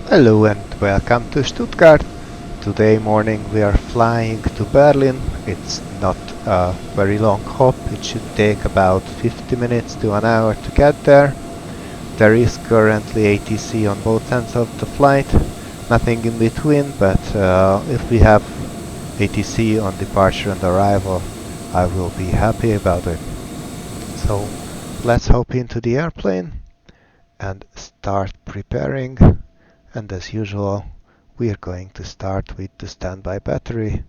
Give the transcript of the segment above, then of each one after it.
Hello and welcome to Stuttgart. Today morning we are flying to Berlin. It's not a very long hop. It should take about 50 minutes to an hour to get there. There is currently ATC on both ends of the flight. Nothing in between, but if we have ATC on departure and arrival, I will be happy about it. So let's hop into the airplane and start preparing. And as usual, we are going to start with the standby battery.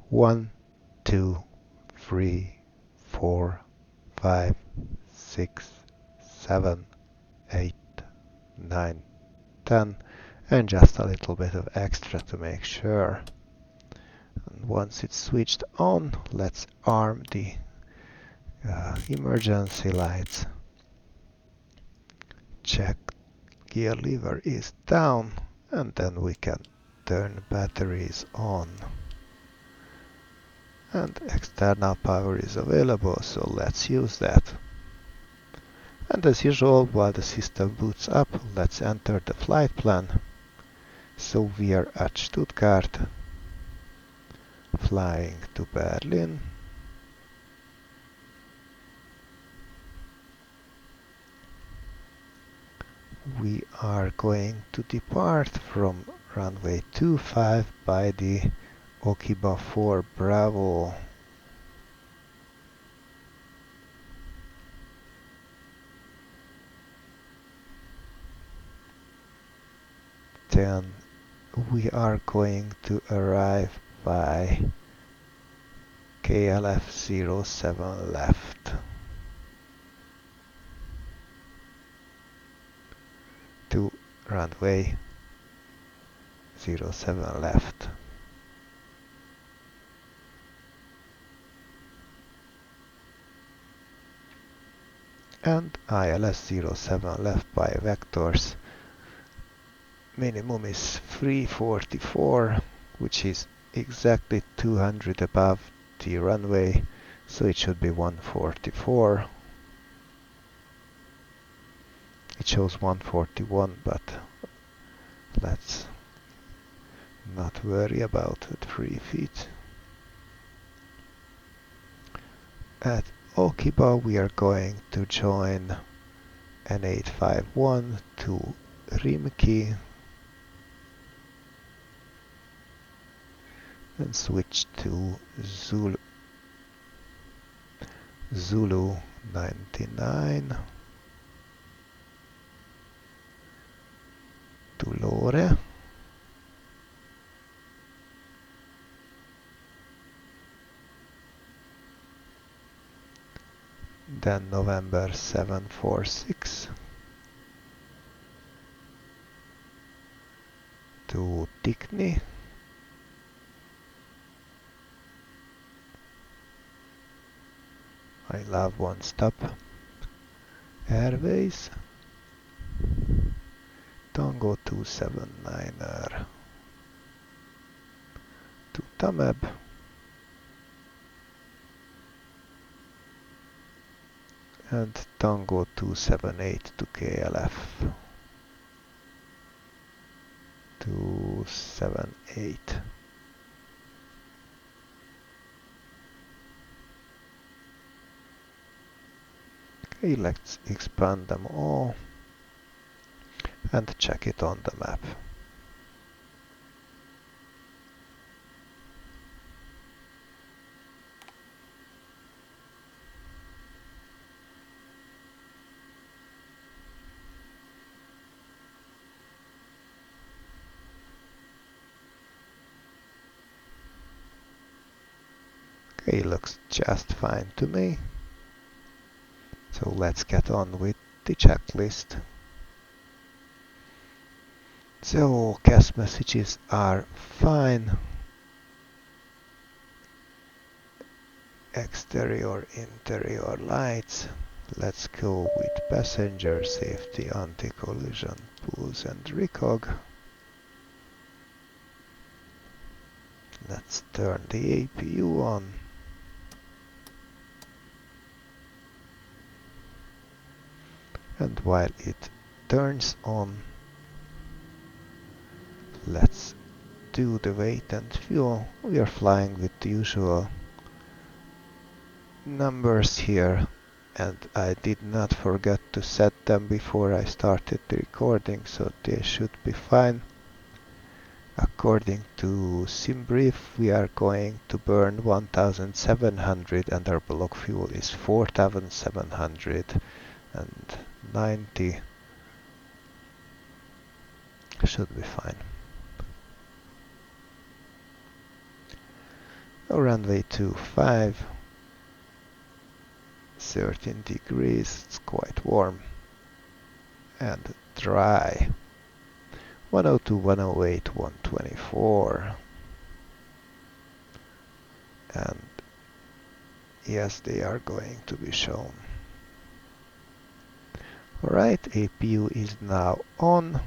1, 2, 3, 4, 5, 6, 7, 8, 9, 10, and just a little bit of extra to make sure. And once it's switched on, let's arm the emergency lights. Check gear lever is down, and then we can turn batteries on. And external power is available, so let's use that. And as usual, while the system boots up, let's enter the flight plan. So we are at Stuttgart, flying to Berlin. We are going to depart from runway 25 by the Okiba 4 Bravo. Then we are going to arrive by KLF 07 left to runway 07 left. And ILS 07 left by vectors. Minimum is 344, which is exactly 200 above the runway, so it should be 144. It shows 141, but let's not worry about the 3 feet. At Okiba we are going to join N851 to Rimki and switch to Zulu 99 to Lore. Then November 746 to Tikni. I love one-stop airways. Tango 279er to Tameb. And Tango 278 to KLF 278. Okay, let's expand them all and check it on the map. Okay, looks just fine to me. So let's get on with the checklist. So CAS messages are fine. Exterior, interior lights. Let's go with passenger safety, anti-collision, pulse and recog. Let's turn the APU on. And while it turns on, Let's do the weight and fuel. We are flying with the usual numbers here, and I did not forget to set them before I started the recording, so they should be fine. According to SimBrief, we are going to burn 1700 and our block fuel is 4790. Should be fine. Runway 25, 13 degrees, it's quite warm and dry. 102, 108, 124. And yes, they are going to be shown. Alright, APU is now on.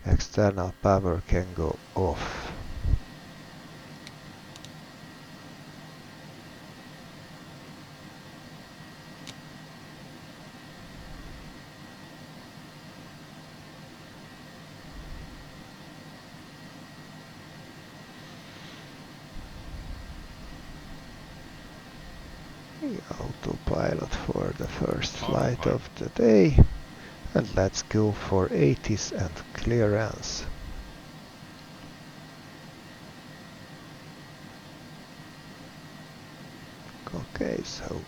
External power can go off. Autopilot for the first flight of the day, and let's go for 80s and clearance. Okay, so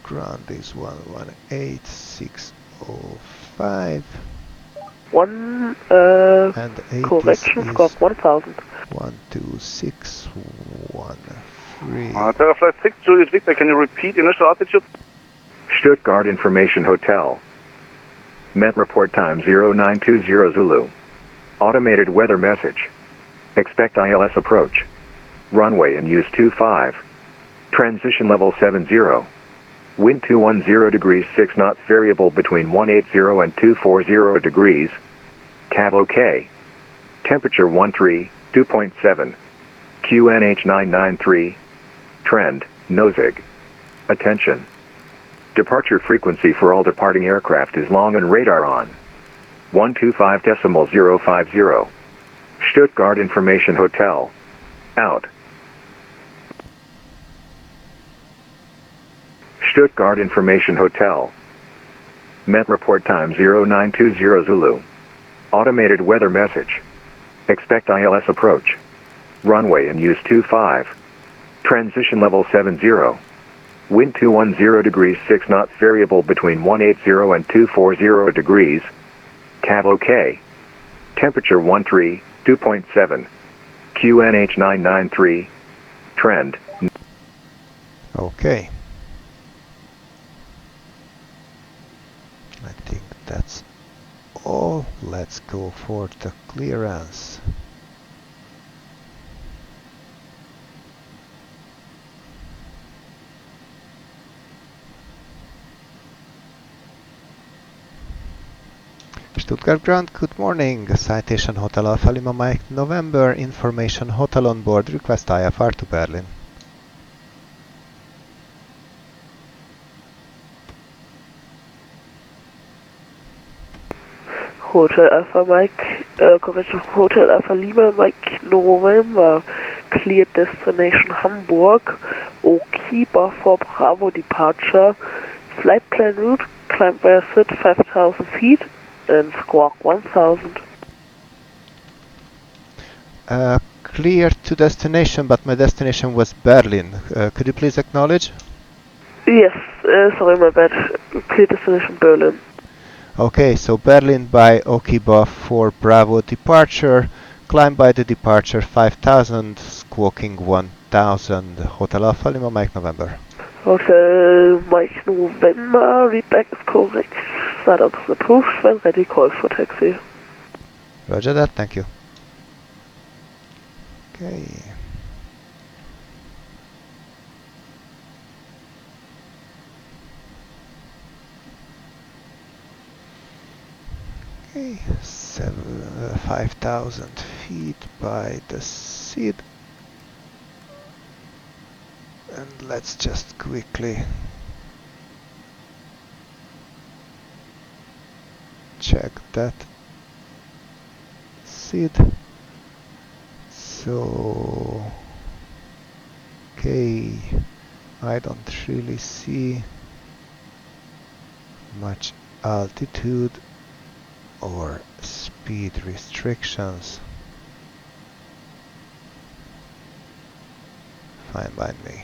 ground is 118605. And correction, squawk 1000. 12613. Terra Flight 6, Julius Victor, can you repeat initial altitude? Stuttgart Information Hotel. Met report time 0920 Zulu. Automated weather message. Expect ILS approach. Runway and use 25. Transition level 70. Wind 210 degrees 6 knots variable between 180 and 240 degrees. Cab OK. Temperature 2.7. QNH 993. Trend, nosig. Attention. Departure frequency for all departing aircraft is long and radar on. 125.050. Stuttgart Information Hotel. Out. Stuttgart Information Hotel. Met report time 0920 Zulu. Automated weather message. Expect ILS approach. Runway and use 25. Transition level 70. Wind 210 degrees 6 knots variable between 180 and 240 degrees. Cab OK. Temperature 2.7. QNH 993. Trend. Okay. I think that's all. Let's go for the clearance. Stuttgart ground, good morning. Citation Hotel Alpha Lima Mike November. Information hotel on board. Request IFR to Berlin. Hotel Alpha Mike, correction, Hotel Alpha Lima Mike November, cleared destination Hamburg, OK bar for Bravo departure, flight plan route, climb via SID 5000 feet, and squawk 1000. Clear to destination, but my destination was Berlin. Could you please acknowledge? Yes, sorry, my bad. Clear destination Berlin. Okay, so Berlin by Okiba for Bravo departure, climb by the departure 5000, squawking 1000, Hotel Alpha Lima Mike November. Hotel Mike November, readback is correct. Startup is approved when ready, call for taxi. Roger that, thank you. Okay. Okay, 5,000 feet by the SID. And let's just quickly check that proceed. So, okay, I don't really see much altitude or speed restrictions. Fine by me.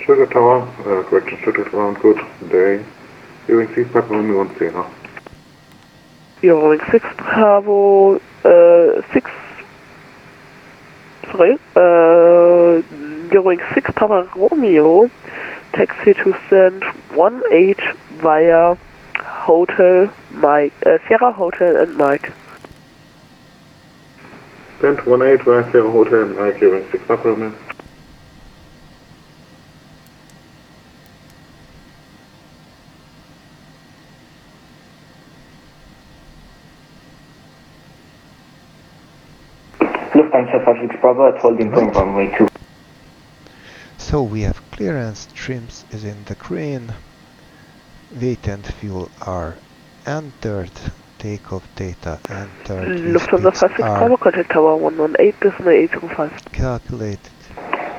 Sugar Tower, correction Stuttgart ground, good day. Hearing 6 Papa Romeo 10. Hearing 6 Bravo, 6, sorry, hearing 6 Papa Romeo, taxi to stand 18 via Hotel Mike, Sierra Hotel and Mike. Stand 18 via Sierra Hotel and Mike, hearing 6 Papa Romeo. Lufthansa 56 Bravo at holding point runway 2. So we have clearance, trims is in the green, weight and fuel are entered, takeoff data entered, Lufthansa 56 Bravo, contact Tower 118, decimal 805. calculated,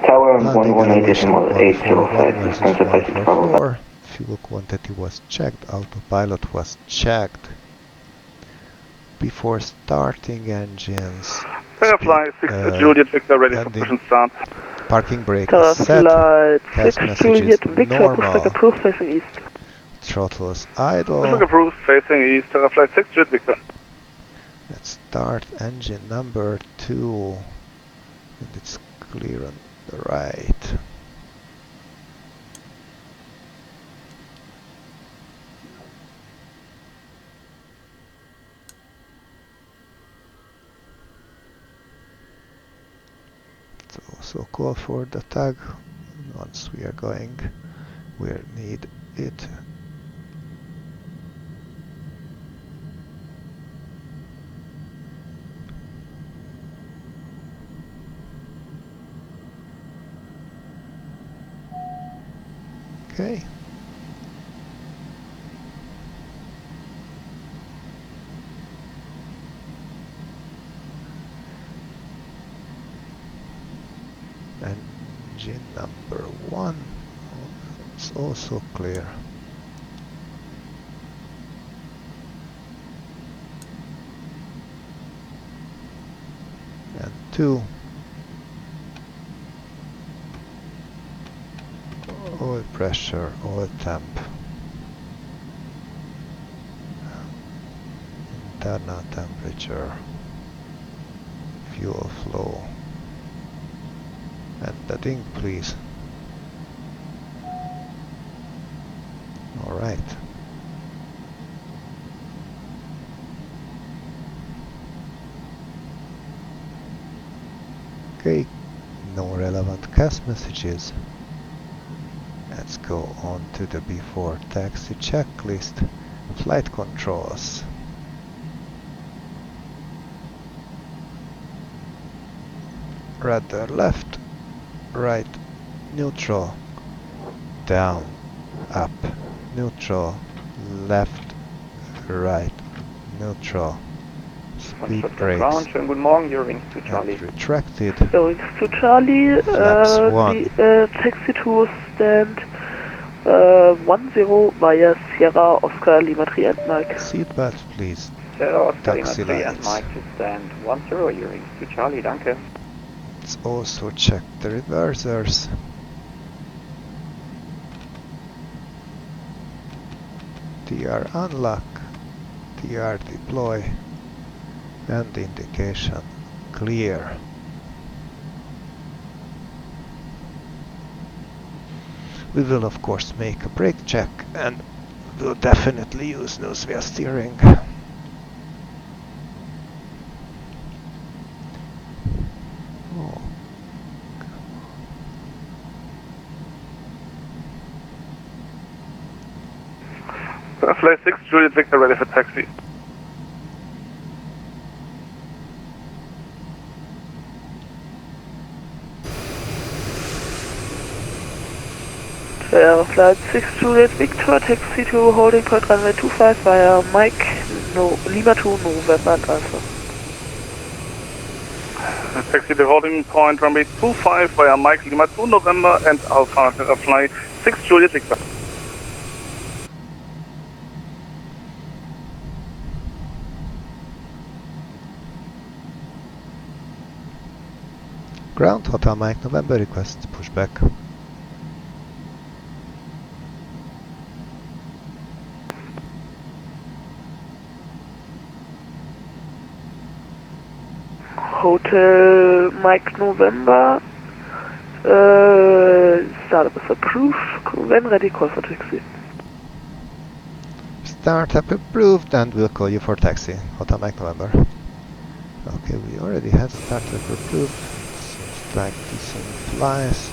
Tower landing 118.805, versus Lufthansa 56 Bravo. 144, fuel quantity was checked, autopilot was checked. Before starting engines, Firefly 6 Juliet Victor ready for landing. push and start. Parking brake is set, Flight gas 6 message is Juliet Victor, normal, pushback approved facing east. throttles Pushback idle. approved facing east. Flight 6 Juliet Victor. Let's start engine number 2, and it's clear on the right. So call for the tag once we are going where need it. Okay. Engine number 1, it's also clear. And 2. Oil pressure, oil temp. Internal temperature. Fuel flow. And the ding, please. Alright. Okay, no relevant gas messages. Let's go on to the before taxi checklist. Flight controls. Rudder left, right, neutral, down, up, neutral, left, right, neutral, speed brakes, Schönen guten Morgen, your wings to Charlie. and retracted, Going to Charlie, Flaps 1. taxi to stand 10 via Sierra Oscar Lima 3 and Mike. seatbelt please, Sierra Oscar Lima taxi 3 and lights. Mike to stand 10, your wings to Charlie, danke. Let's also check the reversers. TR unlock, TR deploy, and indication clear. We will of course make a brake check and will definitely use nose wheel steering. Oh. Flight 6 Juliet Victor ready for taxi. Flight 6 Juliet Victor, taxi to holding point runway 25 via Mike, no, Lima 2, November and Alpha. Taxi to holding point runway 25 via Mike Lima 2 November and Alpha fly 6 Juliet Victor. Ground Hotel Mike November request pushback. Hotel Mike November. Startup is approved. When ready, call for taxi. Startup approved and we'll call you for taxi. Hotel Mike November. Okay, we already have startup approved. Seems like decent flies.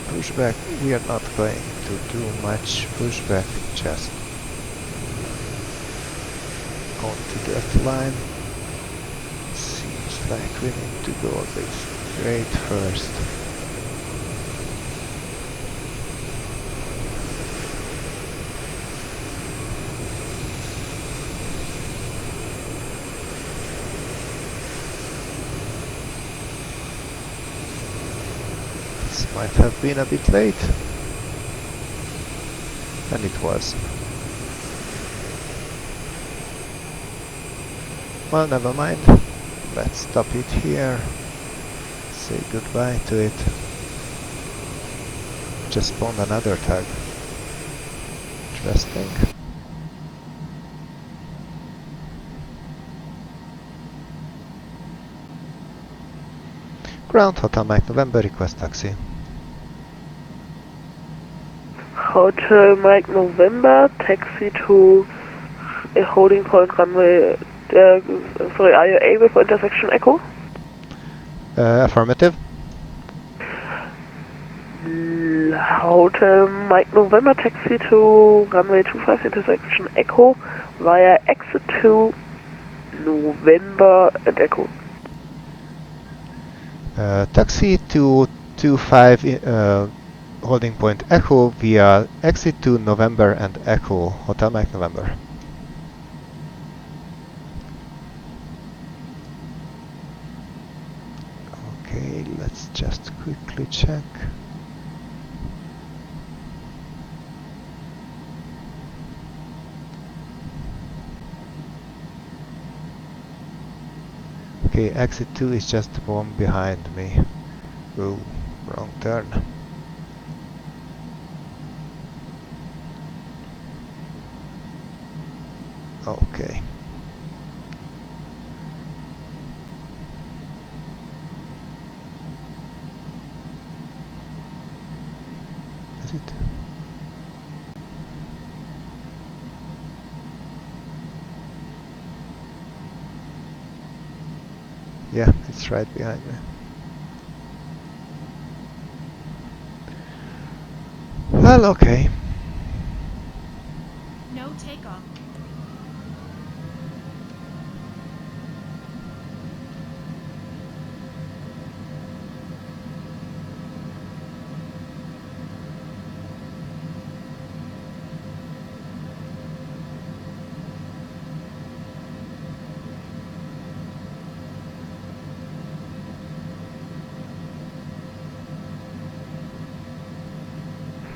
Pushback, we are not going to do much pushback, just onto that line. Seems like we need to go a bit straight first. This might have been a bit late. And it was. Well, never mind. Let's stop it here. Say goodbye to it. Just spawned another tag. Interesting. Ground Hotel Mike November request taxi. Hotel Mike November, taxi to a holding point runway. Sorry, are you able for intersection echo? Affirmative. Hotel Mike November, taxi to runway 25 intersection echo via exit 2 November and echo. Taxi to 25 holding point echo via exit to November and echo. Hotel Mike November. Okay, let's just quickly check. Okay, exit 2 is just the one behind me. Ooh, wrong turn. Okay. Is it? Yeah, it's right behind me. Well, okay. No takeoff.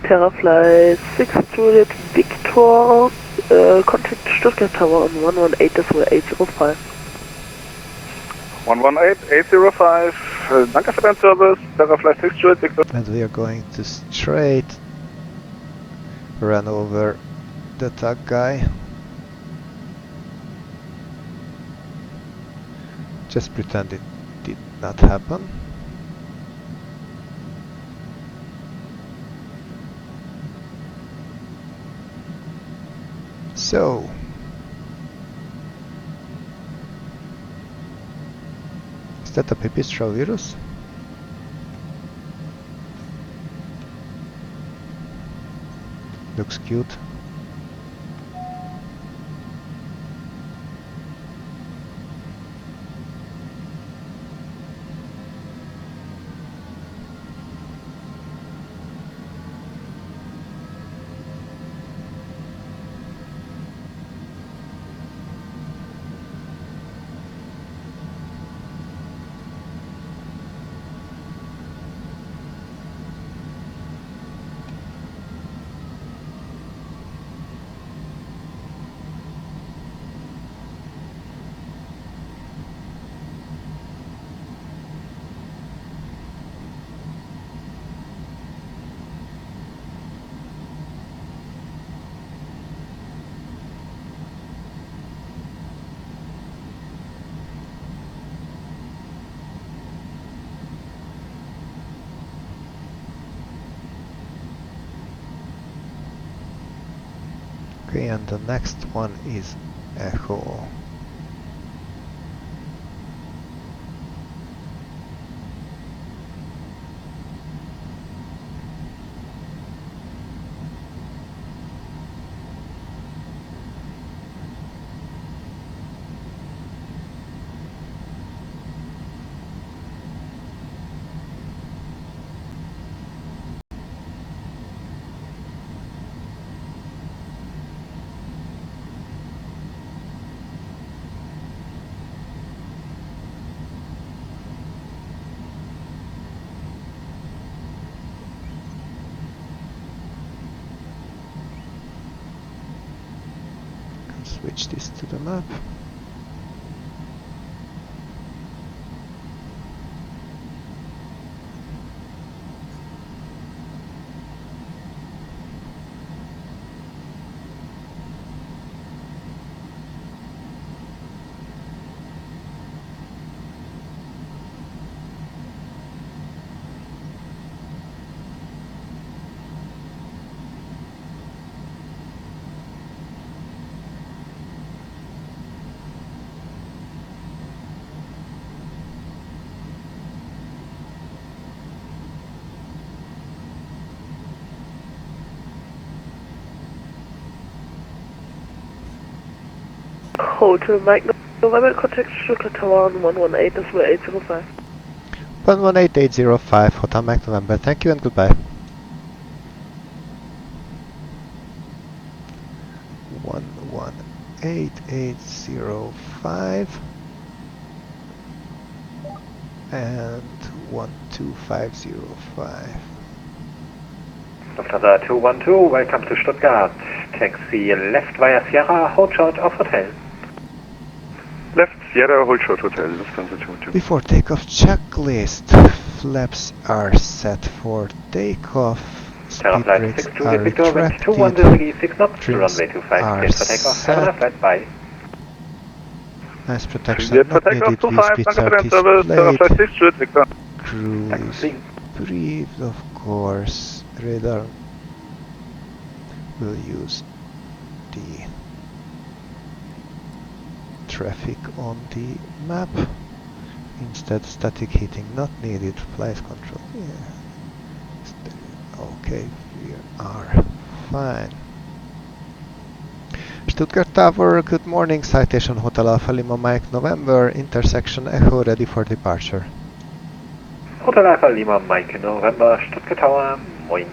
Terrafly 6 Juliet Victor, contact Stuttgart Tower on 118.805. 118-805, danke für deinen Service, Terrafly 6 Juliet Victor. And we are going to straight run over the tug guy. Just pretend it did not happen. So, is that a pipistrel virus? Looks cute. Okay, and the next one is Echo. Switch this to the map. Hotel Mike November, contact Stuttgart Tower on 118.805. 118.805, Hotel Mike November. Thank you and goodbye. 118.805 and 12505. Lufthansa 212, welcome to Stuttgart. Taxi left via Sierra, hold short of hotel. Left Sierra, hold short hotel, Lufthansa 212. Before takeoff checklist, flaps are set for takeoff, Terra speed flight brakes 6 are Juliet Victor, wind retracted, 210 6 knots, trims runway 25, are cleared for takeoff, have a nice set, flight, bye. nice protection Cleared for not takeoff needed, 25, V-speeds danke are für deinen Service, Terra displayed, flight 6 Juliet Victor. cruise Taxi. briefed, of course, radar will use the traffic on the map. Instead, static heating not needed. Place control. Yeah. Okay, we are fine. Stuttgart Tower, good morning. Citation Hotel Alpha Lima Mike November, intersection Echo ready for departure. Hotel Alpha Lima Mike November, Stuttgart Tower, moin.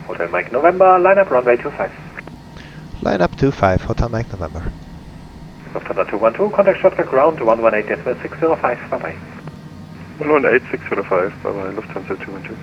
Hotel Mike November, line up runway 25. Line up 25, Hotel Mike November. Lufthansa 212, contact Stuttgart ground 118.605, bye bye. 118.605, bye bye, Lufthansa 212.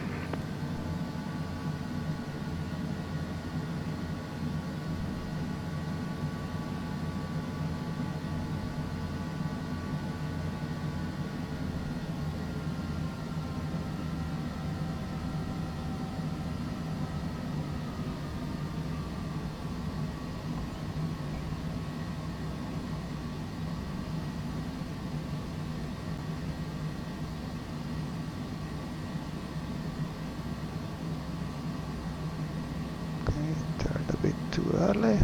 Okay, turned a bit too early.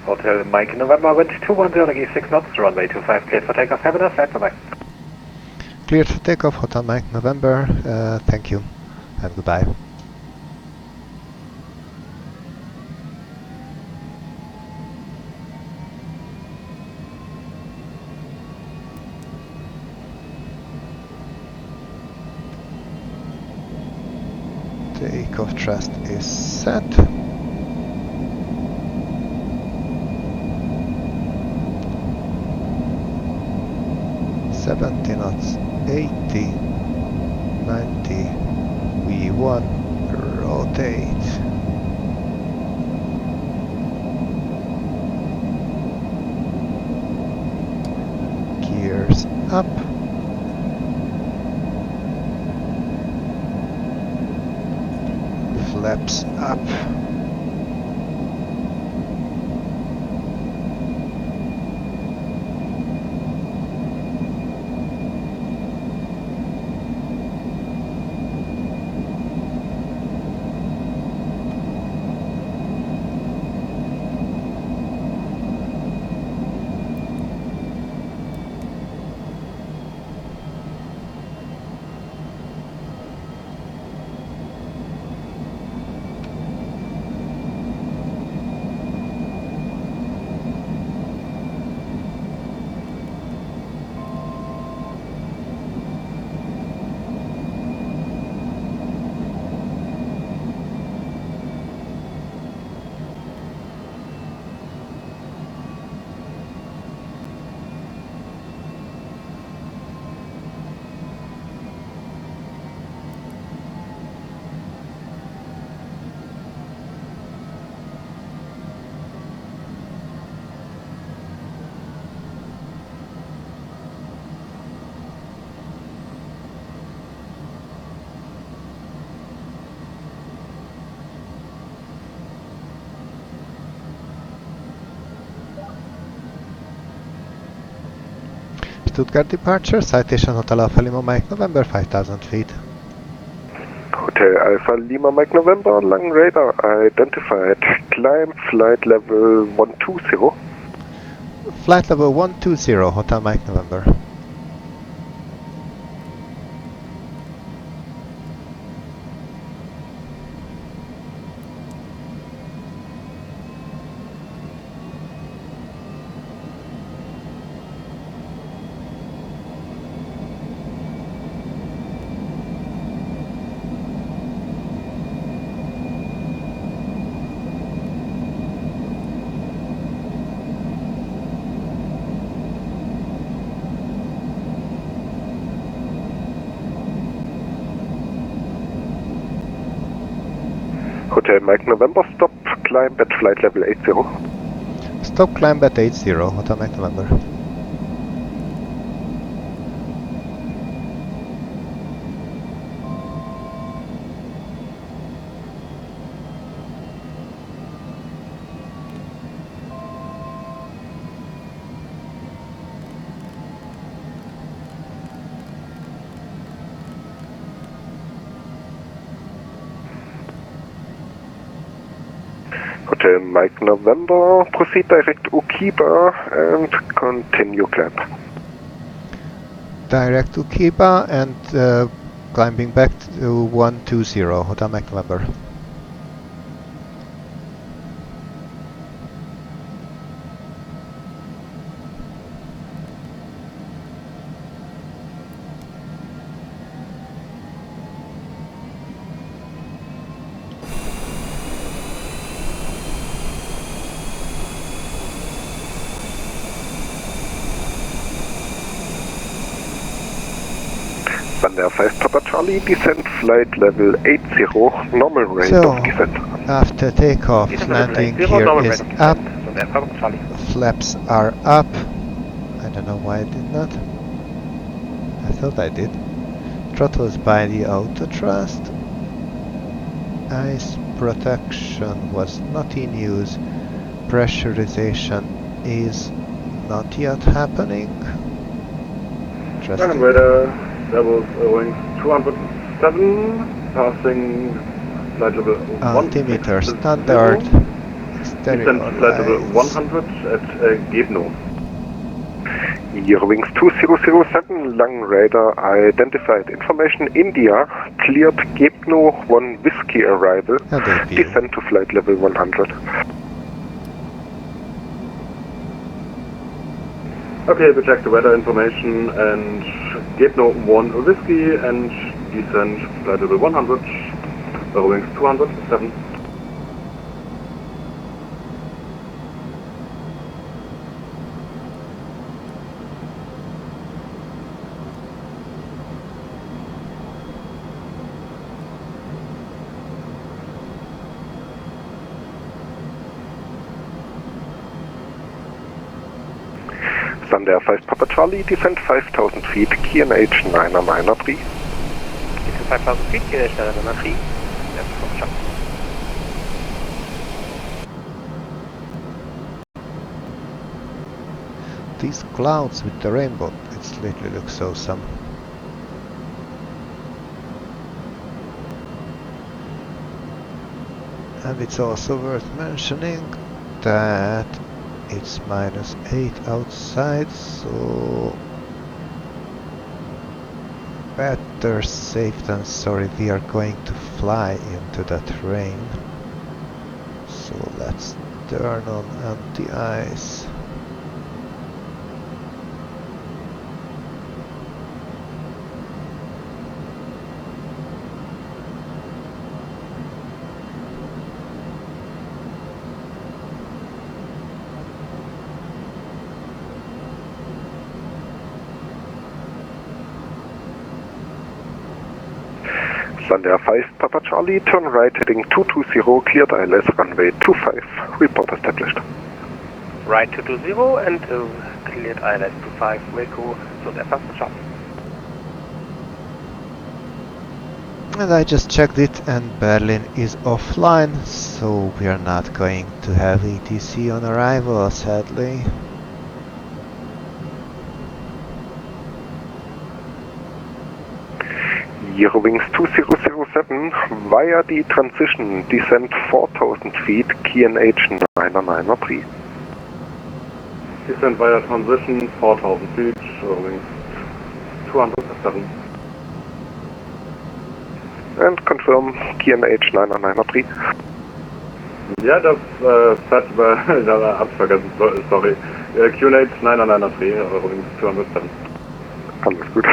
Hotel Mike November, wind 210 6 knots, runway 25, cleared for takeoff, have a nice flight, bye bye. Cleared for takeoff, Hotel Mike November. Thank you and goodbye. takeoff thrust is set. $70 knots, 80, 90, V1, rotate. Gears up. Flaps up. Stuttgart departure, Citation Hotel Alpha Lima Mike November, 5000 feet. Hotel Alpha Lima Mike November, long radar identified. Climb flight level 120. Flight level 120, Hotel Mike November. Hotel Mike November, stop climb at flight level 80. Stop climb at 80, Hotel Mike November. Hotel Mike November, proceed direct Ukiba and continue climb. Direct to Kiba and climbing back to 120, Hotel Mike November. Thunder 5 Papa Charlie, descent flight level 80, normal rate So, of descent. after takeoff, landing gear is up, flaps are up. I don't know why I did not. I thought I did. Throttles by the auto thrust. Ice protection was not in use. Pressurization is not yet happening. Berlin Radar, level going 207, passing flight level 1. Altimeter standard. Descent flight level 100 at Gebno. Eurowings 2007, long radar identified. Information India, cleared Gebno 1 Whiskey arrival. Descent to flight level 100. Okay, we check the weather information and Gebno 1 Whiskey and descent flight level 100. Wings 207. Thunder 5 Papa Charlie, descend 5,000 feet, QNH 993. Descend 5,000 feet, QNH 993. That's Foxtrot. These clouds with the rainbow, it literally looks awesome. And it's also worth mentioning that it's -8 outside, so better safe than sorry. We are going to fly into that rain. So let's turn on anti-ice. Thunder 5 Papa Charlie, turn right heading 220, cleared ILS runway 25, report established. Right 220 and cleared ILS 25, Wilco, so that's Foxtrot. And I just checked it and Berlin is offline, so we are not going to have ETC on arrival, sadly. Eurowings 2007, via the transition, descend 4,000 feet, QNH 993. Descend via transition 4,000 feet, Wings 207. And confirm QNH 993. Ja, das Fett hab's vergessen, sorry. QNH 993, Wings 207. Alles gut.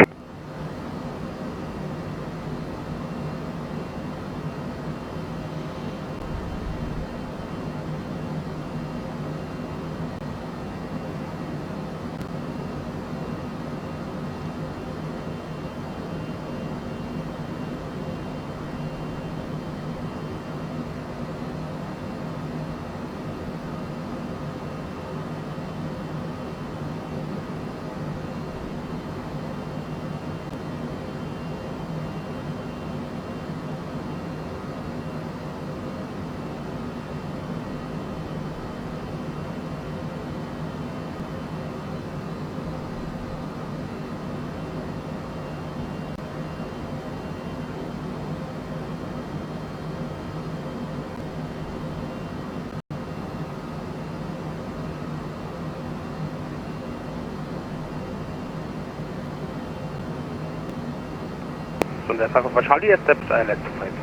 Thunder 5 Papa Charlie, accepts ILS 25.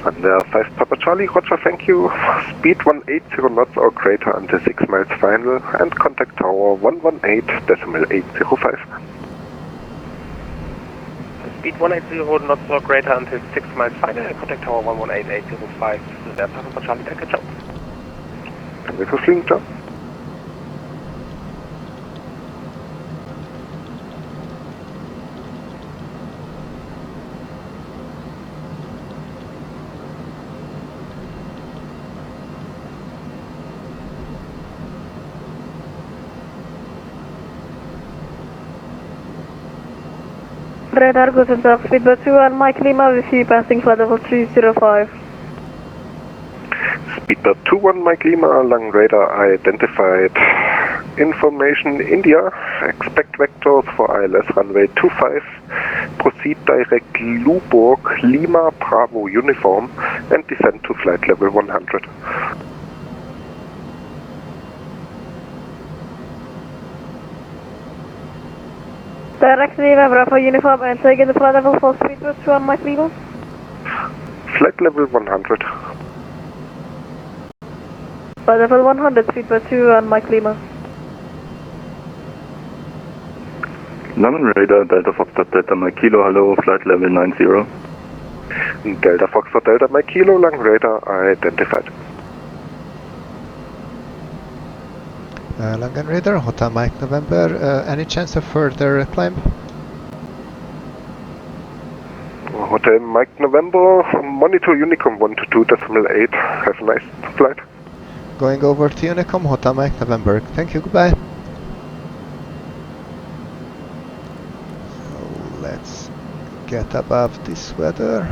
Thunder 5 Papa Charlie, roger, thank you. Speed 180 knots or greater until 6 miles final, and contact tower 118.805. Speed 180 knots or greater until 6 miles final, and contact tower 118.805. Thunder 5 Papa Charlie, danke, ciao. Danke fürs Fliegen, ciao. Radar guten Tag, Speedbird 2 and Mike Lima with you passing flight level 305. Speedbird 21 Mike Lima, long radar identified. Information India, expect vectors for ILS runway 25, proceed direct Luborg, Lima Bravo uniform, and descend to flight level 100. Direct Lima Bravo uniform and taking the flight level for Speedbird 2 and Mike Lima. Flight level 100. Flight level 100, Speedbird 2 and Mike Lima. London Radar, Delta Foxtrot Delta Mike Kilo, hello, flight level 90. Delta Foxtrot Delta Mike Kilo Lang Radar identified. Langen Radar, Hotel Mike November, any chance of further climb? Hotel Mike November, monitor Unicom 122.8. Have a nice flight. Going over to Unicom, Hotel Mike November. Thank you, goodbye. So let's get above this weather.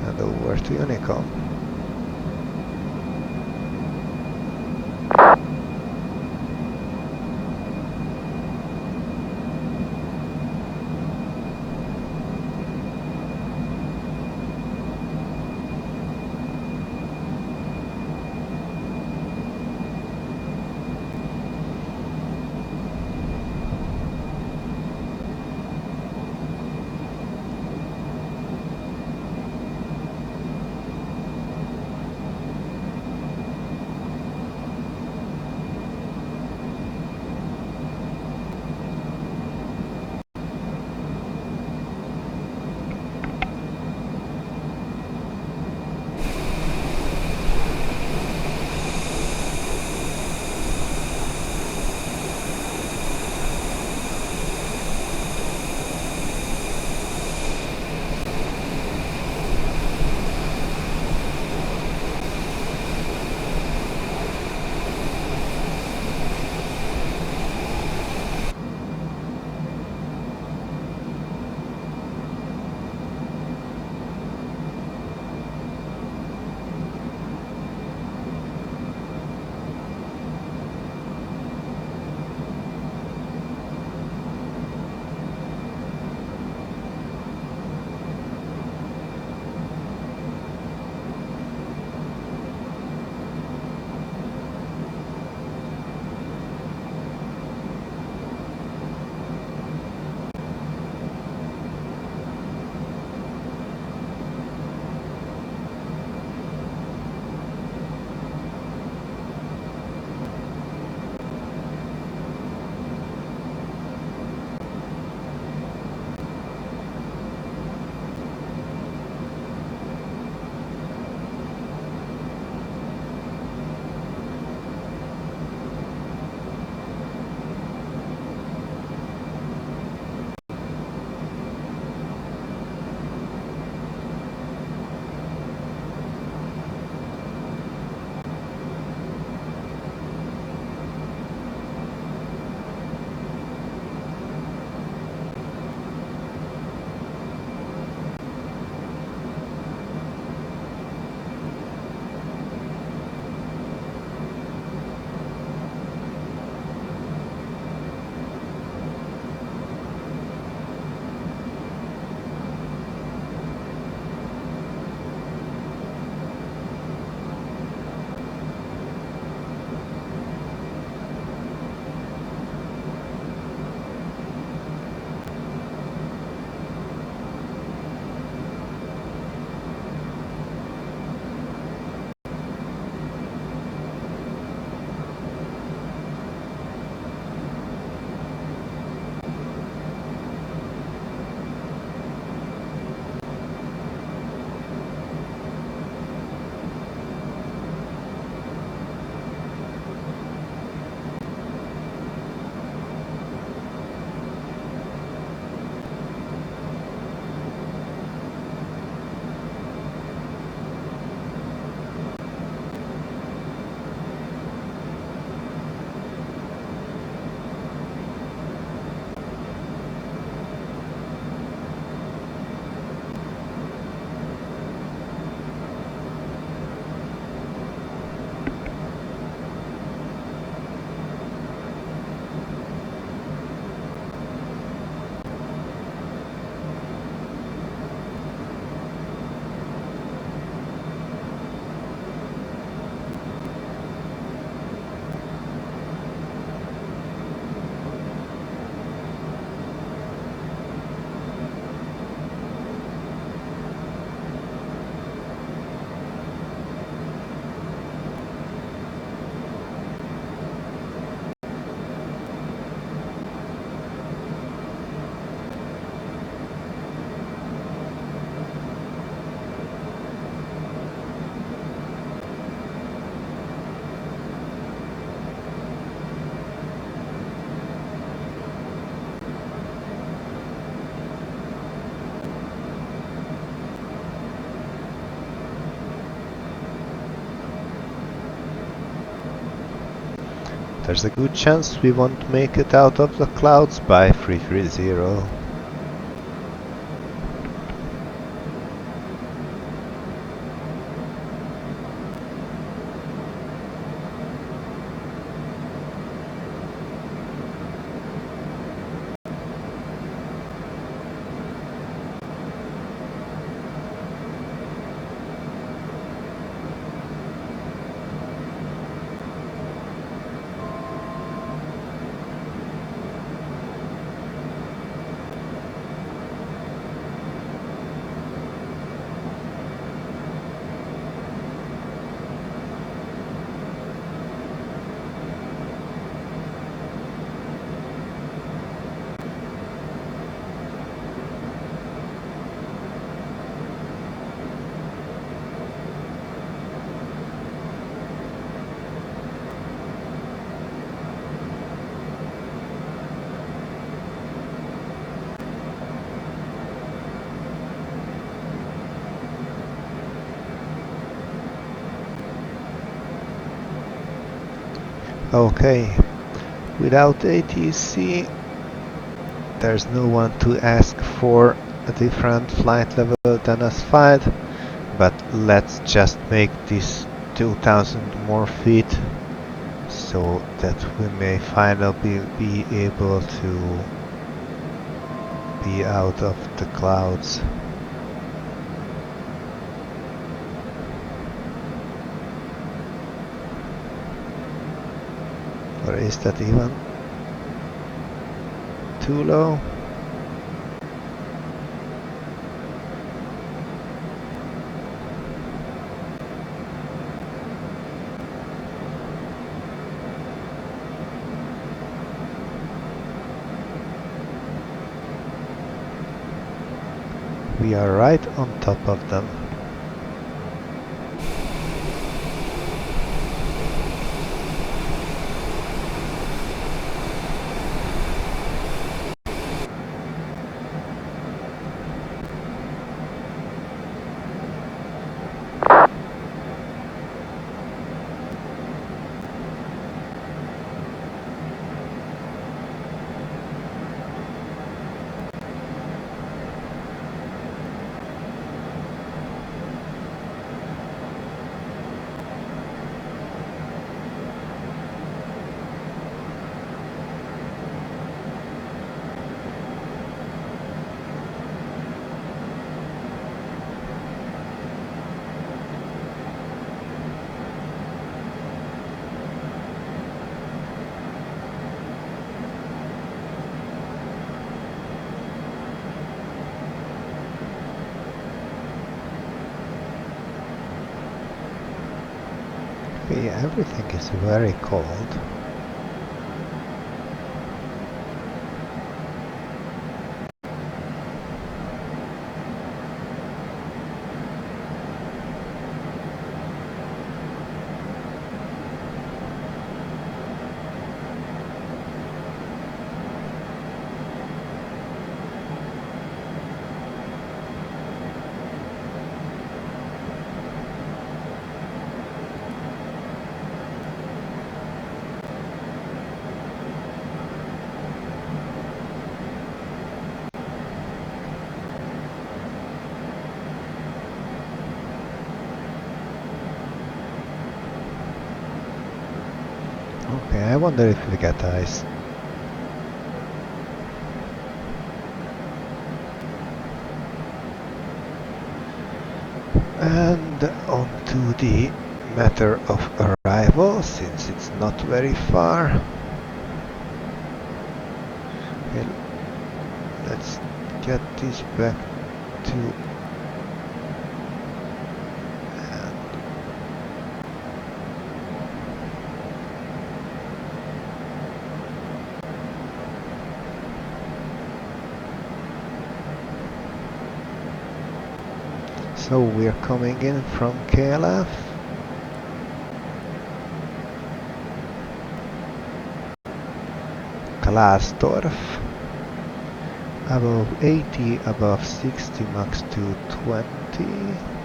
And over to Unicom. there's a good chance we won't make it out of the clouds by 330. Okay, without ATC there's no one to ask for a different flight level than asphalt, but let's just make this 2000 more feet so that we may finally be able to be out of the clouds. Or is that even too low? We are right on top of them. Yeah, everything is very cold. Okay, I wonder if we get ice. And on to the matter of arrival, since it's not very far. Okay, let's get this back to so we're coming in from KLF. Glasdorf. Above 80, above 60, max 220.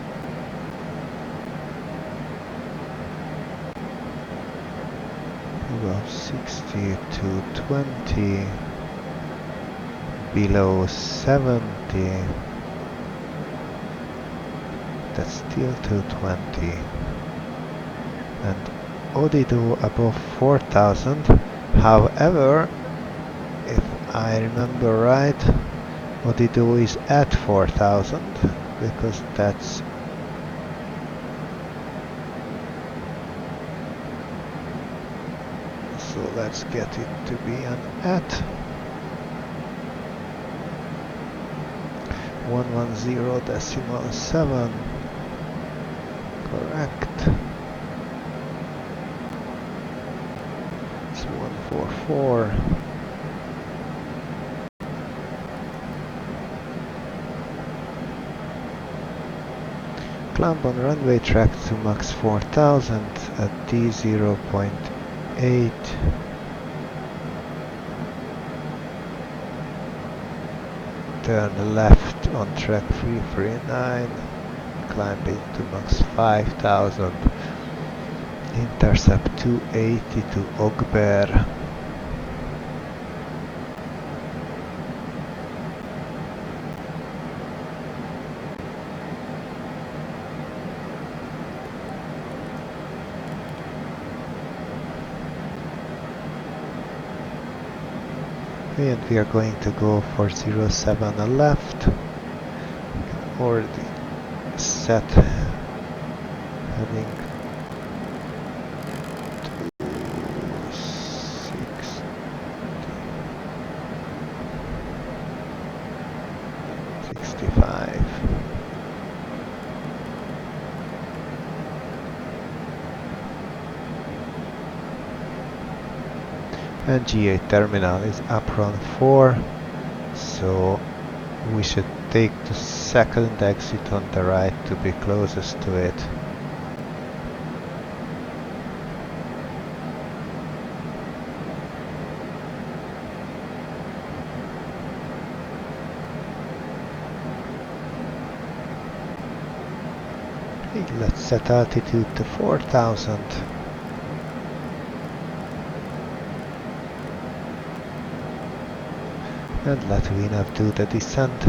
above 60 to 20, below 70, that's still 220, and Odido above 4000. However, if I remember right, Odido is at 4000 because that's so let's get it to be an at 110.7. Correct. It's 144. Climb on runway track to max 4000 at D0.8. Turn left on track 339. Climb into max 5000. Intercept 280 to Ogber. And we are going to go for 07 left. Already set heading to 65. And G8 terminal is apron 4, so we should take the second exit on the right to be closest to it. Okay, let's set altitude to 4000. And let VNAV do the descent.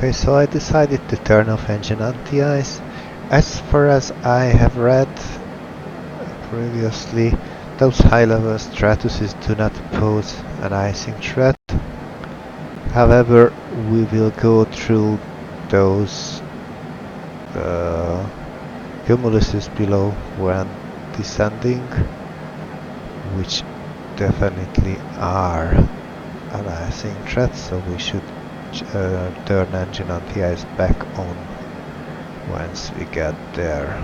Okay, so I decided to turn off engine anti-ice. As far as I have read previously, those high-level stratuses do not pose an icing threat. However, we will go through those cumuluses below when descending, which definitely are an icing threat, so we should turn engine anti-ice back on once we get there.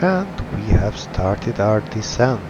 And we have started our descent.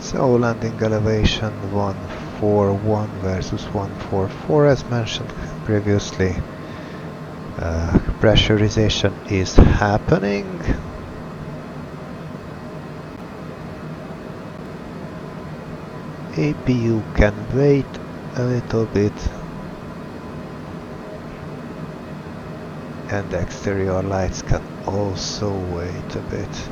So landing elevation 141 versus 144 as mentioned previously. Pressurization is happening. APU can wait a little bit. And exterior lights can also wait a bit.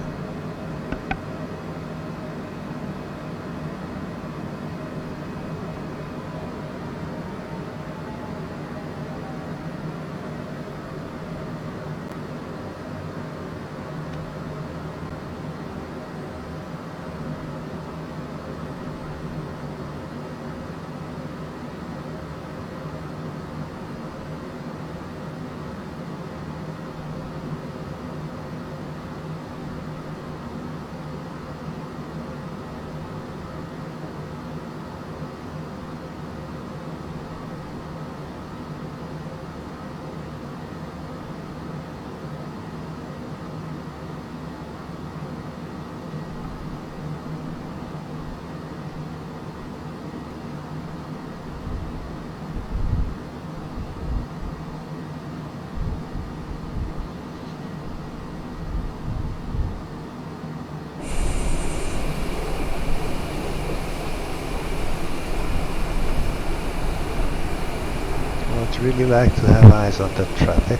I'd really like to have eyes on the traffic.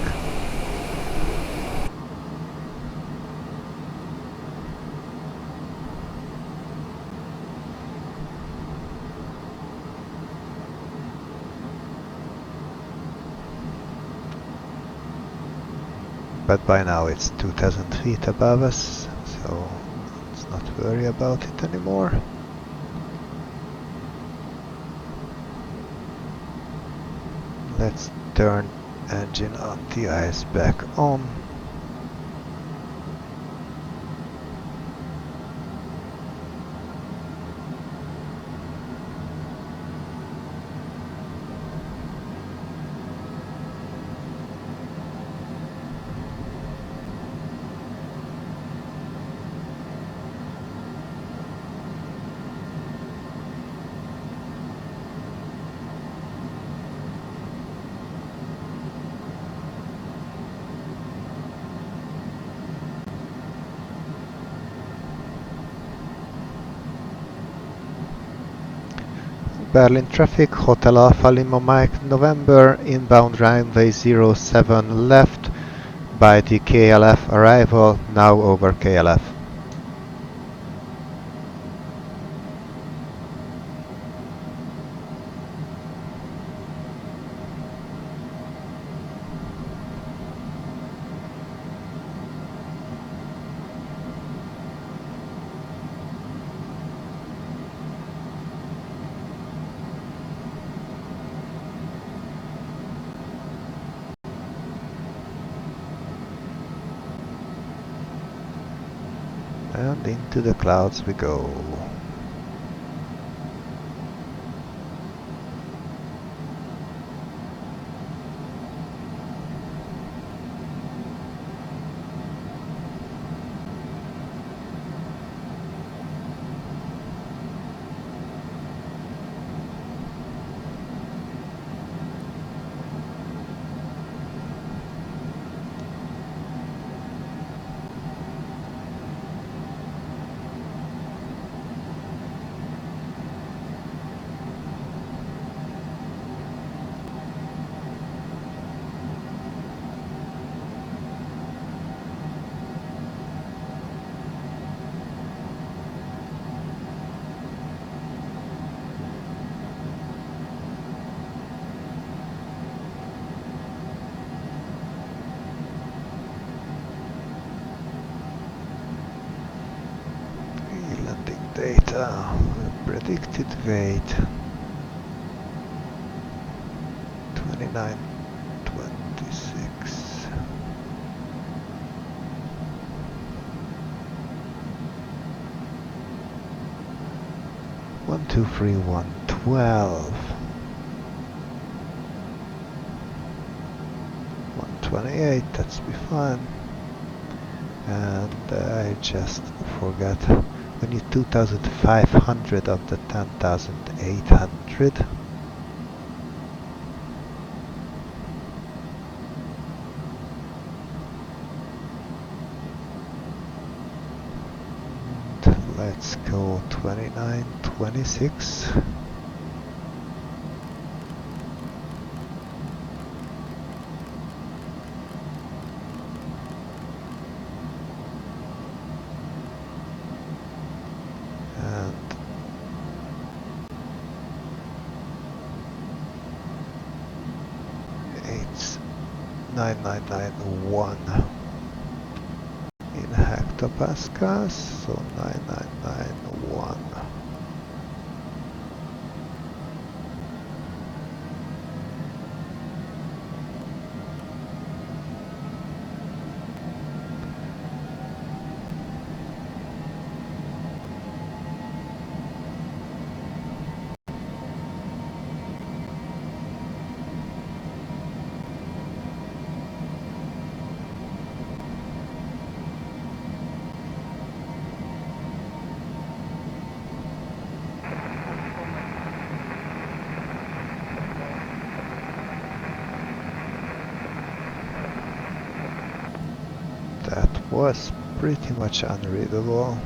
But by now it's 2000 feet above us, so let's not worry about it anymore. Let's turn engine anti-ice back on. Berlin traffic, Hotel Alpha Lima Mike November, inbound runway 07 left by the KLF arrival, now over KLF. And into the clouds we go. Data, predicted weight 2926. One, two, three, 112. 128, that's be fine. And I just forgot We need 2,500 of the 10,800. Let's go 29, 26. And it's 9991 in hectopascals, so 9991. That was pretty much unreadable.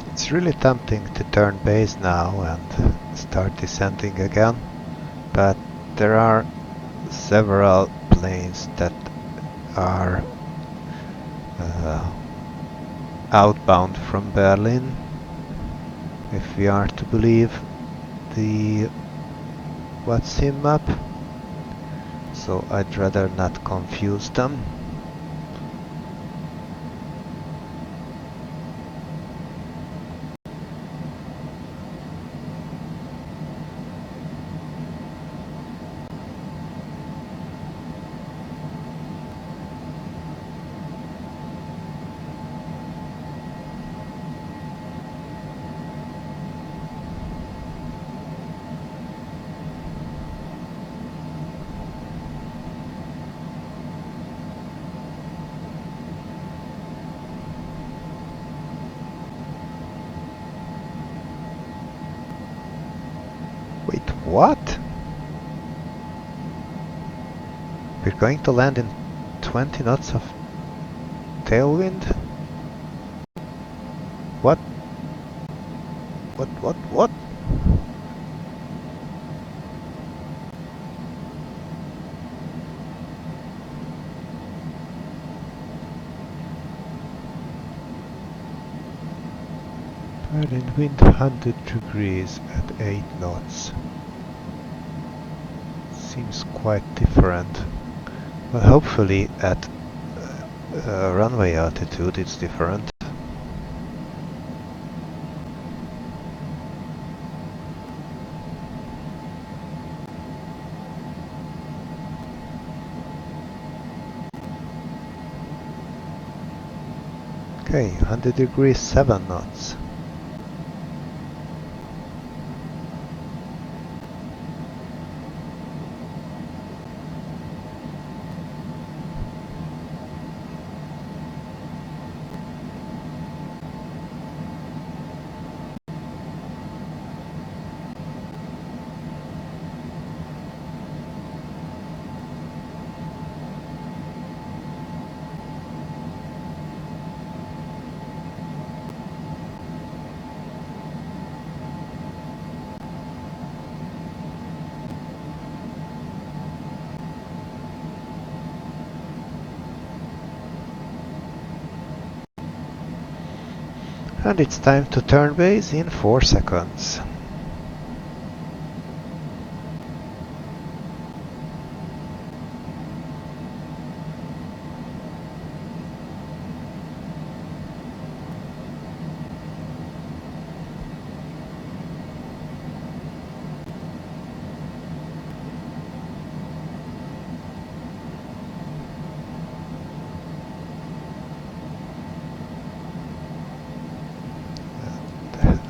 It's really tempting to turn base now and start descending again, but there are several planes that are outbound from Berlin, if we are to believe the Vatsim map, so I'd rather not confuse them. What? We're going to land in 20 knots of tailwind? What? What? Berlin wind 100 degrees at 8 knots. Seems quite different. But hopefully at runway altitude it's different. Okay, 100 degrees 7 knots. And it's time to turn base in 4 seconds.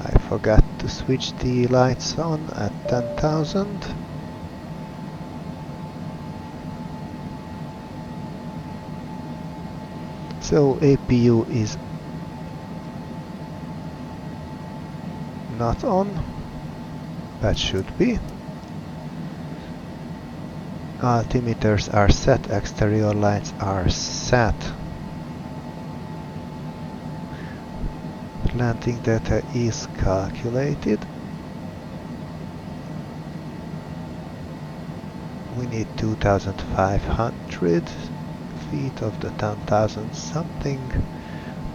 I forgot to switch the lights on at 10,000. So APU is not on. That should be. Altimeters are set, exterior lights are set. Landing data is calculated. We need 2,500 feet of the 10,000 something.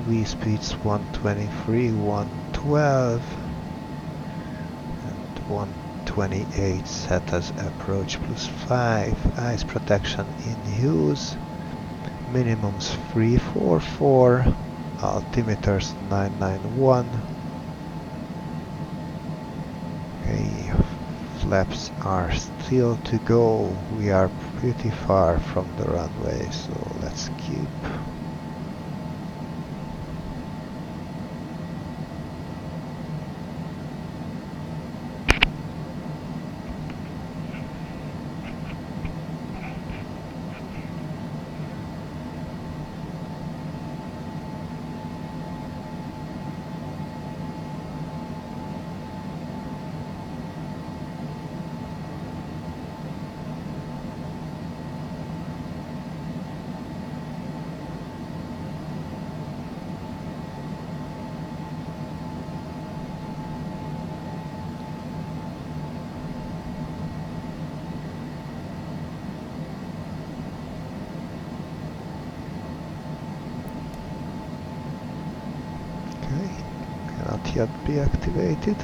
V speeds 123, 112 and 128 set as approach +5. Ice protection in use. Minimums 344. Altimeters 991. Okay, flaps are still to go. We are pretty far from the runway, so let's keep. Cannot yet be activated.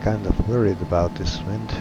kind of worried about this wind.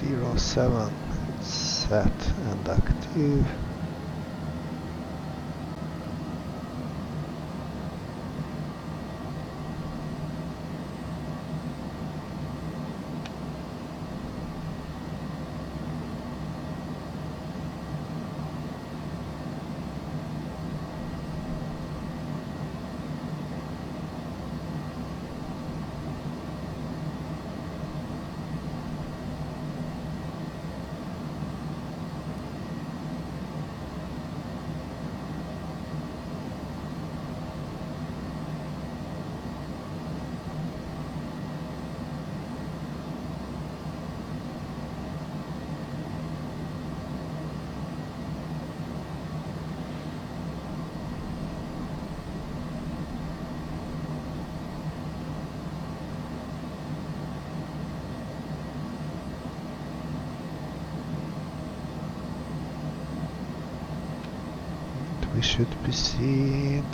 .07, it's set and active. We should be seeing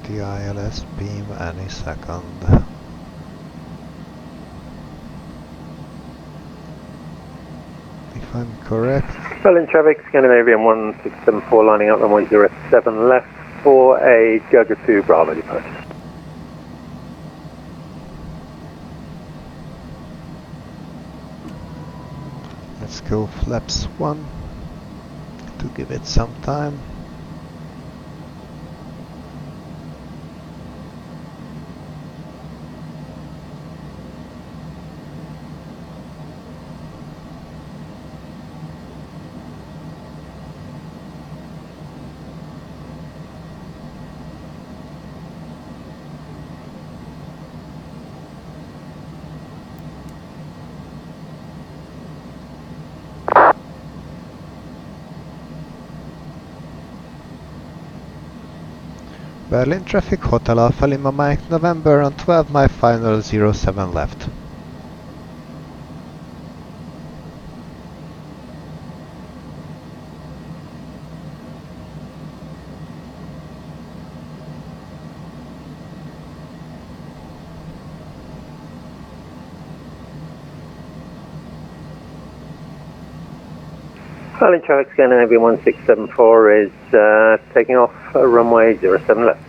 the ILS beam any second. If I'm correct. Berlin traffic, Scandinavian 1674 lining up runway 07 left for a Gurga 2 Bravo departure. Let's go flaps 1 to give it some time. Berlin traffic, Hotel Alpha Lima Mike November on 12 my final 07 left. Berlin traffic, Scandinavian 1674 is taking off runway 07 left.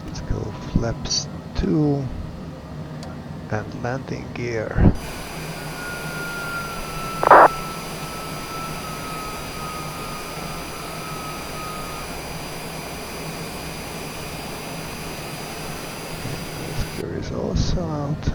Let's go flaps 2 and landing gear. is also out.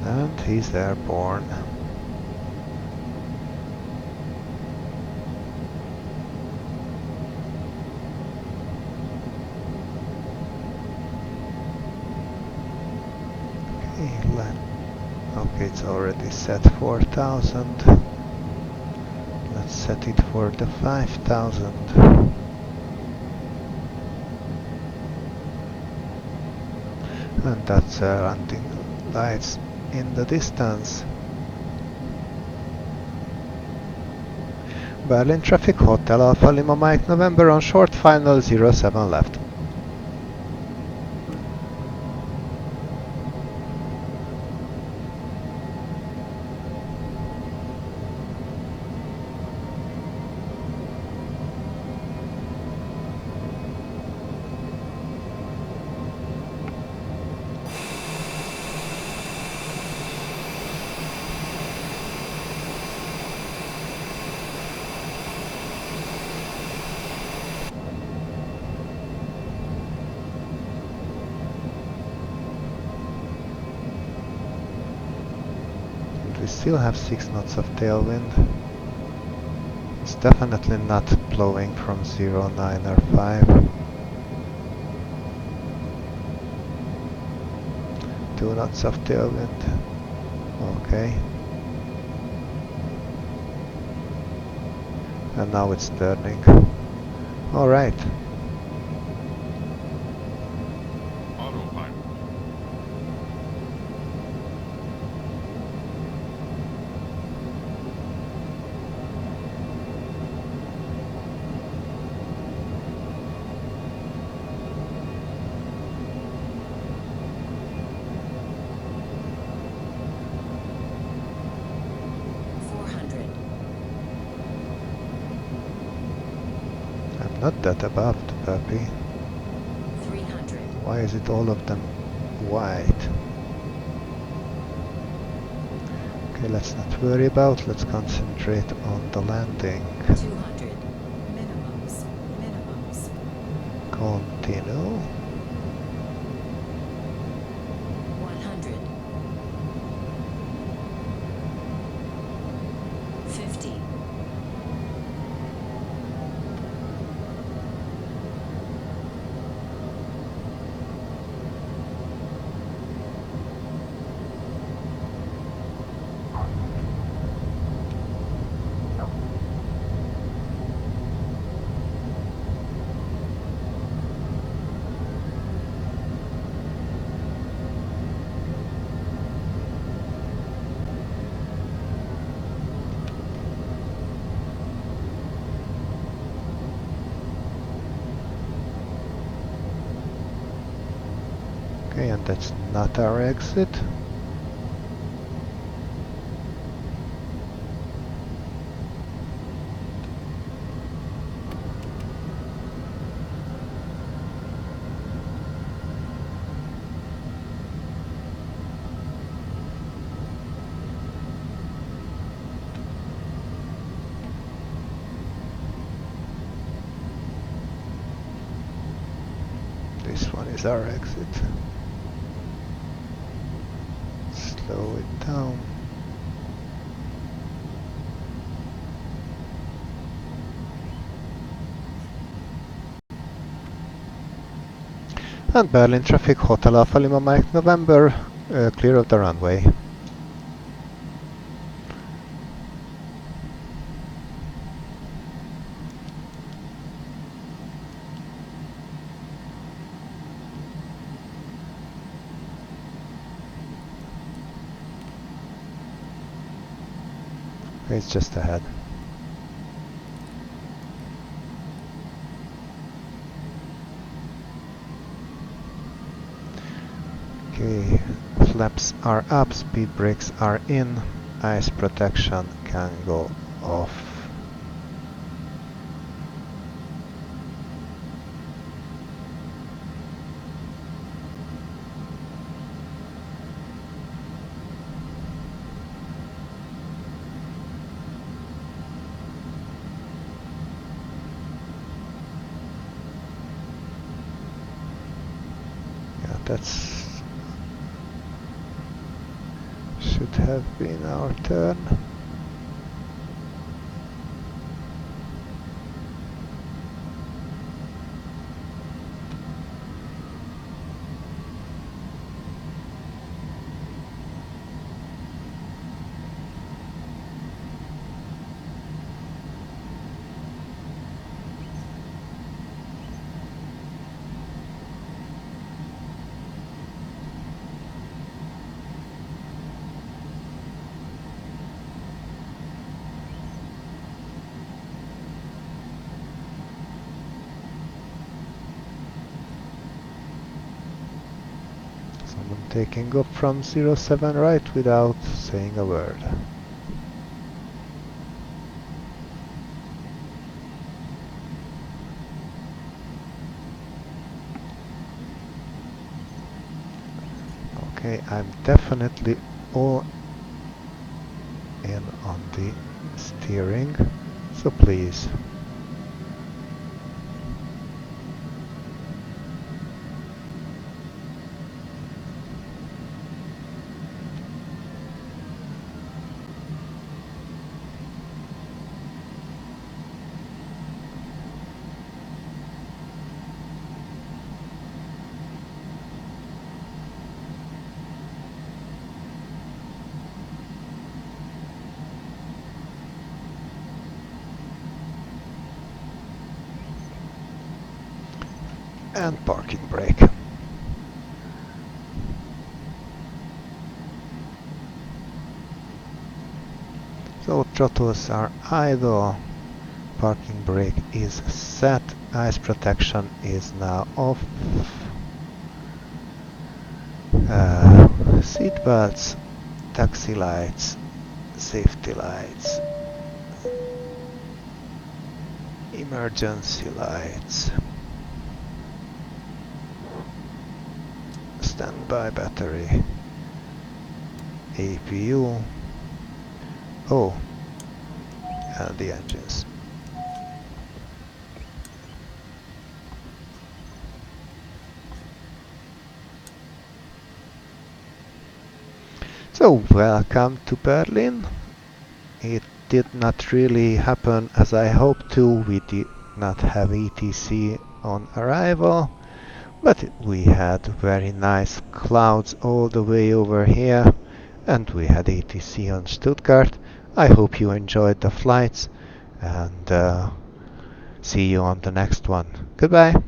And he's airborne. Okay, it's already set 4,000. Let's set it for the 5,000. And that's landing lights in the distance. Berlin Traffic Hotel Alpha Lima Mike November on short final 07 left. We still have 6 knots of tailwind. It's definitely not blowing from 09 or 5. 2 knots of tailwind. Okay. And now it's turning. Alright. Not that above the puppy. 300. Why is it all of them white? Okay, let's not worry about. Let's concentrate on the landing. 200. Minimums. Minimums. Continue. 100. 50. Okay, and that's not our exit. This one is our exit. Slow it down. And Berlin Traffic Hotel Alpha Lima Mike November, clear of the runway. It's just ahead. Okay, flaps are up, speed brakes are in, ice protection can go off. Yeah, that's should have been our turn. Someone taking off from 07 right without saying a word. Okay, I'm definitely all in on the steering, so please. And parking brake. So throttles are idle, parking brake is set, ice protection is now off. Seat belts, taxi lights, safety lights, emergency lights, standby battery, APU, oh, and the engines. So, welcome to Berlin. It did not really happen as I hoped to. We did not have ETC on arrival, but we had very nice clouds all the way over here, and we had ETC on Stuttgart. I hope you enjoyed the flights, and see you on the next one. Goodbye.